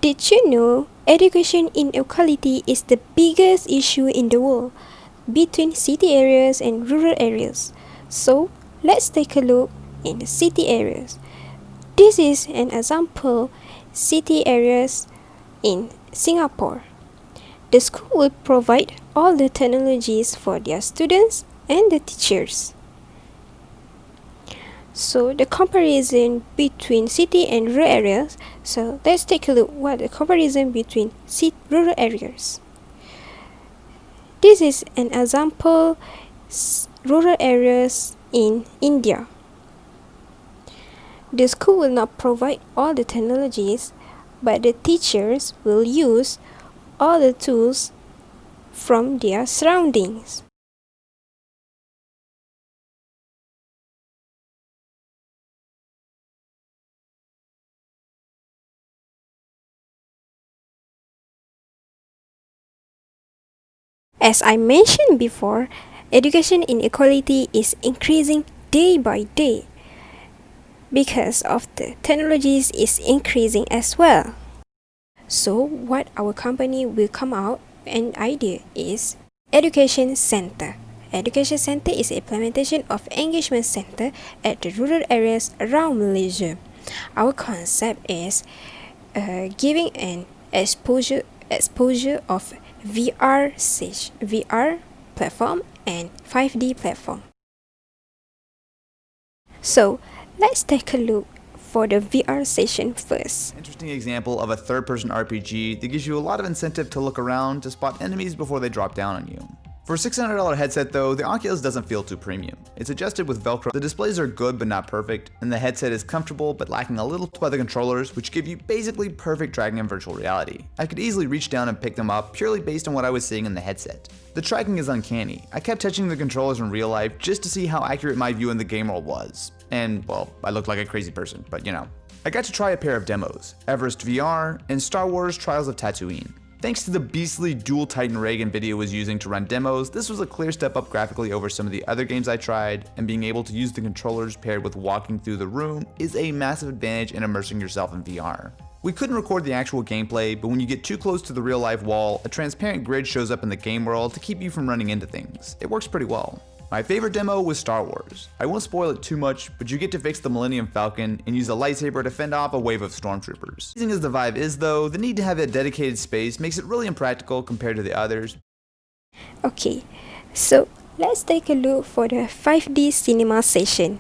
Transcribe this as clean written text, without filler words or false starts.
Did you know education inequality is the biggest issue in the world between city areas and rural areas? So, let's take a look in the city areas. This is an example city areas in Singapore. The school will provide all the technologies for their students and the teachers. So the comparison between city and rural areas. So let's take a look what the comparison between rural areas. This is an example rural areas in India. The school will not provide all the technologies, but the teachers will use all the tools from their surroundings. As I mentioned before, education inequality is increasing day by day because of the technologies is increasing as well. So what our company will come out an idea is Education Center. Education Center is implementation of engagement center at the rural areas around Malaysia. Our concept is giving an exposure of VR platform and 5D platform. So let's take a look for the VR session first. Interesting example of a third-person RPG that gives you a lot of incentive to look around to spot enemies before they drop down on you. For a $600 headset though, the Oculus doesn't feel too premium. It's adjusted with Velcro, the displays are good but not perfect, and the headset is comfortable but lacking a little by the controllers, which give you basically perfect tracking in virtual reality. I could easily reach down and pick them up purely based on what I was seeing in the headset. The tracking is uncanny. I kept touching the controllers in real life just to see how accurate my view in the game world was. And, well, I looked like a crazy person, but you know. I got to try a pair of demos, Everest VR and Star Wars Trials of Tatooine. Thanks to the beastly dual Titan rig NVIDIA was using to run demos, this was a clear step up graphically over some of the other games I tried, and being able to use the controllers paired with walking through the room is a massive advantage in immersing yourself in VR. We couldn't record the actual gameplay, but when you get too close to the real life wall, a transparent grid shows up in the game world to keep you from running into things. It works pretty well. My favorite demo was Star Wars. I won't spoil it too much, but you get to fix the Millennium Falcon and use a lightsaber to fend off a wave of stormtroopers. Amazing as the vibe is though, the need to have a dedicated space makes it really impractical compared to the others. Okay, so let's take a look for the 5D cinema session.